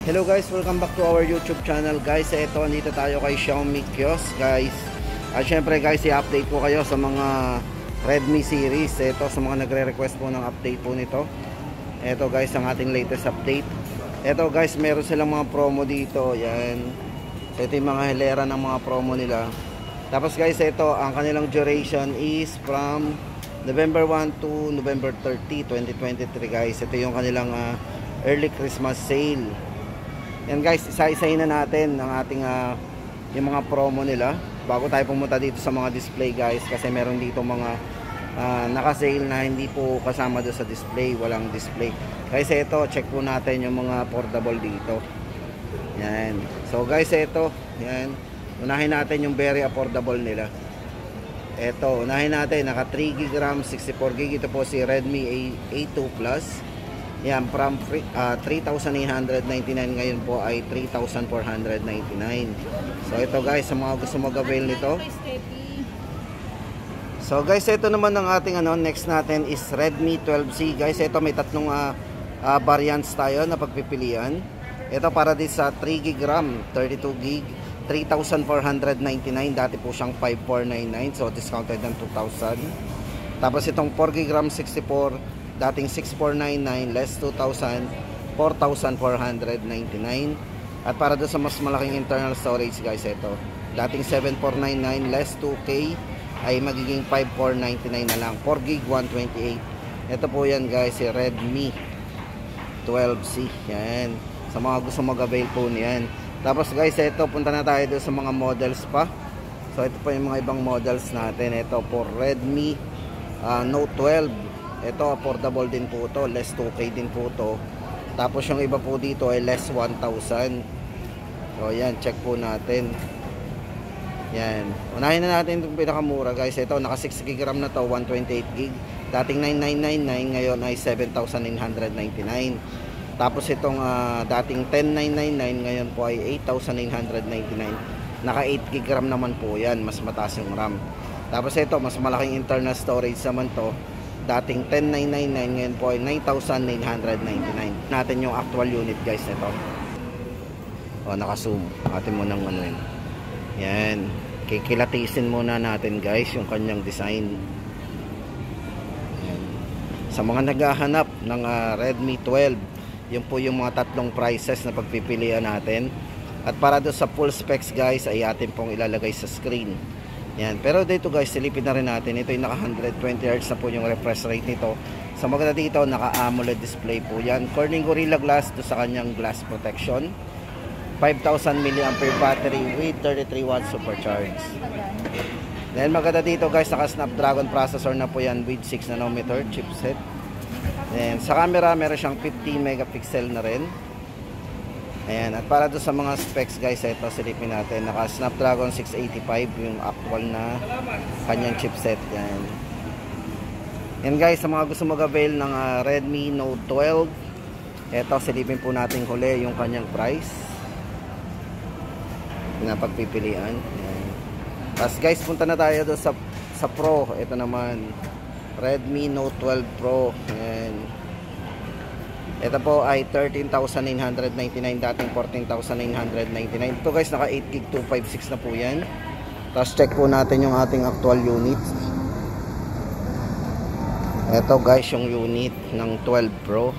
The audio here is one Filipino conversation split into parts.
Hello guys, welcome back to our YouTube channel guys. Ito, andito tayo kay Xiaomi Kiosk guys. At syempre guys, i-update ko kayo sa mga Redmi series. Ito, sa mga nagre-request po ng update po nito. Ito guys, ang ating latest update. Ito guys, meron silang mga promo dito. Yan. So, ito yung mga hilera ng mga promo nila. Tapos guys, ito, ang kanilang duration is from November 1 to November 30, 2023 guys. Ito yung kanilang early Christmas sale. Yan guys, isa-isahin na natin ang ating yung mga promo nila bago tayo pumunta dito sa mga display guys, kasi meron dito mga naka-sale na hindi po kasama doon sa display, walang display. Guys, ito, check po natin yung mga portable dito. Yan. So guys, ito, yan. Unahin natin yung very affordable nila. Ito, unahin natin, naka 3GB RAM, 64GB. Ito po si Redmi A2 Plus. Yan, from 3,899 ngayon po ay 3,499. So ito guys, sa mga gusto mag-avail nito. So guys, ito naman ang ating next natin is Redmi 12C guys. Ito may tatlong variants tayo na pagpipilian. Ito para din sa 3GB RAM, 32GB, 3,499. Dati po siyang 5,499, so discounted ng 2,000. Tapos itong 4GB RAM 64, dating 6,499 less 2,000, 4,499. At para doon sa mas malaking internal storage guys, ito dating 7,499 less 2K ay magiging 5,499 na lang, 4GB 128. Ito po yan guys, si Redmi 12C. Yan, sa mga gusto mag-avail po niyan. Tapos guys, ito, punta na tayo doon sa mga models pa. So ito po yung mga ibang models natin. Ito po Redmi Note 12. Ito, affordable din po to, less 2K din po to. Tapos yung iba po dito ay less 1,000. So yan, check po natin. Yan, unahin na natin itong pinakamura guys. Ito, naka 6GB RAM na to, 128GB. Dating 9,999, ngayon ay 7,999. Tapos itong dating 10,999, ngayon po ay 8,999. Naka 8GB RAM naman po yan, mas mataas yung RAM. Tapos ito, mas malaking internal storage naman to. Dating 10,999, ngayon po ay 9,999. Natin yung actual unit guys nito. O, naka-zoom. Atin mo ng yun. Yan. Kikilatisin muna natin guys yung kanyang design. Yan. Sa mga naghahanap ng Redmi 12, yun po yung mga tatlong prices na pagpipilian natin. At para doon sa full specs guys, ay atin pong ilalagay sa screen. Yan, pero dito guys, silipin na rin natin. Ito yung naka 120Hz na po yung refresh rate nito. Sa maganda dito, naka AMOLED display po yan. Corning Gorilla Glass to sa kanyang glass protection. 5,000 mAh battery with 33 watts supercharge. Then maganda dito guys, naka Snapdragon processor na po yan with 6nm chipset. Then sa camera, meron siyang 50 megapixel na rin. Ayan, at para doon sa mga specs guys, ito silipin natin. Naka Snapdragon 685 yung actual na kanyang chipset. Yan. Yan guys, sa mga gusto mag-avail ng Redmi Note 12, ito silipin po natin huli yung kanyang price na pagpipilian. Yan. Tapos guys, punta na tayo doon sa Pro. Ito naman, Redmi Note 12 Pro. Yan. Ito po ay 13,999, dating 14,999. Ito guys, naka 8GB 256 na po yan. Tapos check po natin yung ating actual unit. Ito guys, yung unit ng 12 Pro.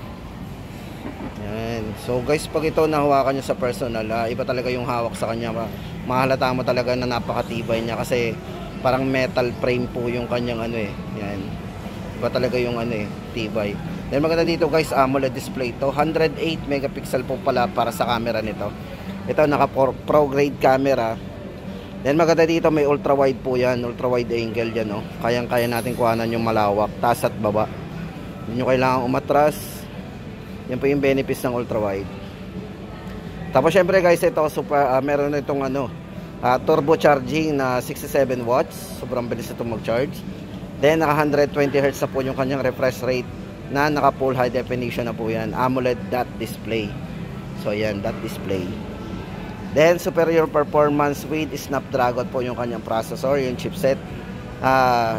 Yan. So guys, pag ito nahawakan nyo sa personal, iba talaga yung hawak sa kanya. Mahalata mo talaga na napakatibay niya, kasi parang metal frame po yung kanyang yan. Iba talaga yung tibay. Then maganda dito guys, AMOLED display to. 108 megapixel po pala para sa camera nito. Ito naka pro grade camera. Then maganda dito, may ultra wide po yan, ultra wide angle yan, no. Kayang-kaya natin kuhanan yung malawak, taas at baba. Hindi nyo kailangan umatras. Yan po yung benefits ng ultra wide. Tapos syempre guys, ito super meron na itong turbo charging na 67 watts. Sobrang bilis itong mag-charge. Then naka 120Hz na po yung kanyang refresh rate, na naka full high definition na po yan. AMOLED dot display. So yan, dot display. Then superior performance with Snapdragon po yung kanyang processor, yung chipset.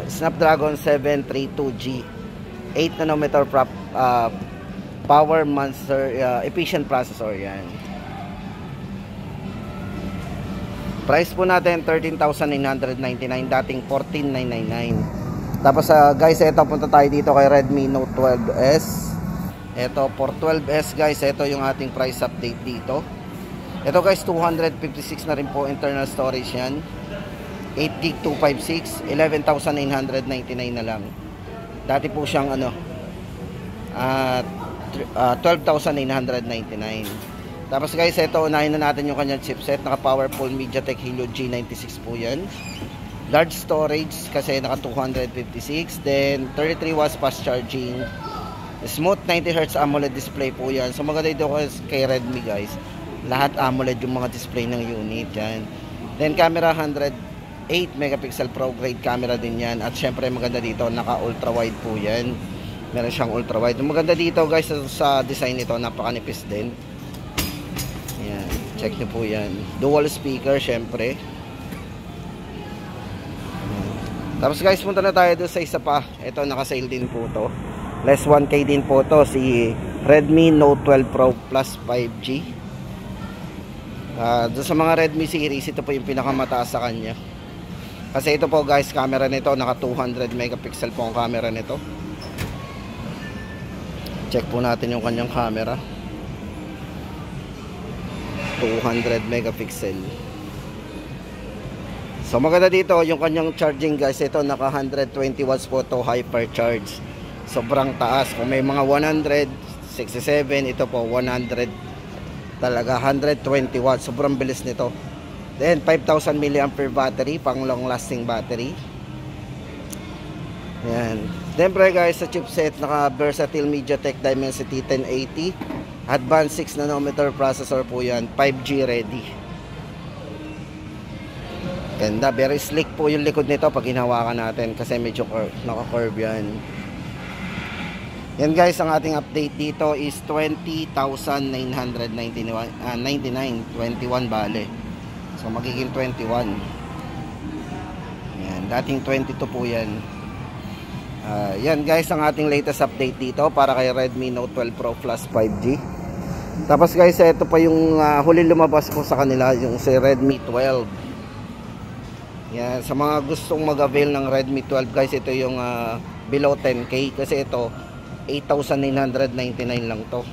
Snapdragon 732G, 8nm Power Monster efficient processor yan. Price po natin 13,999, dating 14,999. Tapos guys, ito punta tayo dito kay Redmi Note 12S. Ito for 12S guys, ito yung ating price update dito. Ito guys, 256 na rin po internal storage yan. 8GB 256, 11,999 na lang. Dati po siyang 12,999. Tapos guys, ito unahin na natin yung kanyang chipset. Naka powerful MediaTek Helio G96 po yan. Large storage kasi naka 256. Then 33 watts fast charging. Smooth 90Hz AMOLED display po yan. So maganda dito kay Redmi guys, lahat AMOLED yung mga display ng unit yan. Then camera 108 megapixel pro grade camera din yan. At syempre maganda dito, naka ultra wide po yan. Meron siyang ultra wide. Maganda dito guys sa design nito, napakanipis din. Yan, check nyo po yan. Dual speaker syempre. Tapos guys, punta na tayo doon sa isa pa. Ito naka-sale din po to. Less 1K din po to, si Redmi Note 12 Pro Plus 5G. Doon sa mga Redmi series, ito po yung pinakamataas sa kanya. Kasi ito po guys, camera nito naka 200 megapixel po ang camera nito. Check po natin yung kanyang camera. 200 megapixel. So maganda dito yung kanyang charging guys. Ito naka 120 watts po to, hyper charge. Sobrang taas. Kung may mga 167, ito po 100 talaga, 120 watts. Sobrang bilis nito. Then 5,000 mAh battery, pang long lasting battery. Yan. Siyempre guys, sa chipset naka versatile MediaTek Dimensity 1080 advanced 6 nanometer processor po yan, 5G ready. Ganda, very slick po yung likod nito pag hinawakan natin kasi medyo naka-curve yan. Yan guys, ang ating update dito is 20,999, 21 bale. So magiging 21. Yan, dating 22 po yan. Yan guys, ang ating latest update dito para kay Redmi Note 12 Pro Plus 5G. Tapos guys, ito pa yung huli lumabas po sa kanila, yung si Redmi 12. Yan, sa mga gustong mag-avail ng Redmi 12 guys, ito yung below 10K kasi ito 8,999 lang to.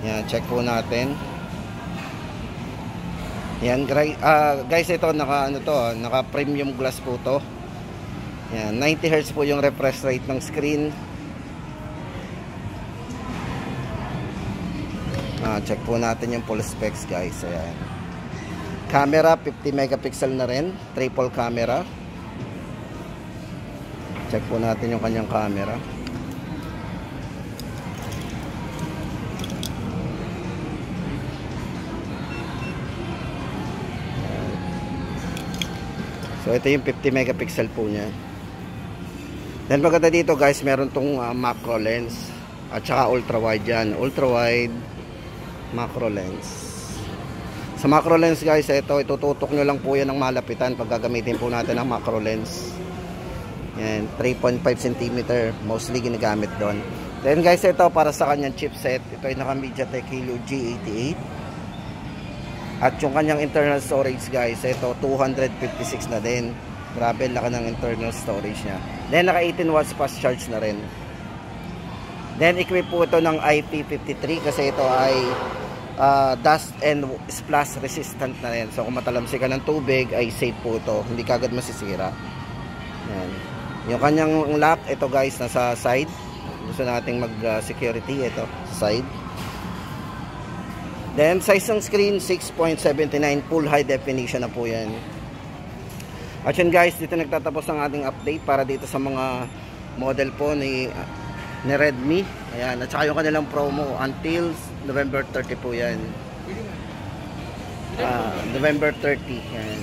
Yan, check po natin. Yan guys, ito naka premium glass po to. Yan, 90Hz po yung refresh rate ng screen. Check po natin yung full specs guys. Ayan. Camera 50 megapixel na rin, triple camera. Check po natin yung kanyang camera. So ito yung 50 megapixel po niya. Then maganda dito guys, meron tong macro lens at saka ultra wide yan. Ultra wide, macro lens. Sa macro lens guys, ito itututok nyo lang po yan ng malapitan pag gagamitin po natin ang macro lens. Yan, 3.5 cm mostly ginagamit doon. Then guys, ito para sa kanyang chipset, ito ay naka MediaTek Helio G88. At yung kanyang internal storage guys, ito 256 na din. Grabe, laki ng internal storage niya. Then naka 18 watts fast charge na rin. Then equip po ito ng IP53 kasi ito ay dust and splash resistant na rin. So kung matalamsi ka ng tubig ay safe po ito, hindi kagad masisira. Yan. Yung kanyang lock, ito guys, nasa side. Gusto nating mag security, ito side. Then size ng screen 6.79, full high definition na po yan. At yun guys, dito nagtatapos ang ating update para dito sa mga model po ni Redmi. Ayan, at saka yung kanilang promo until November 30 po yan. November 30 yan.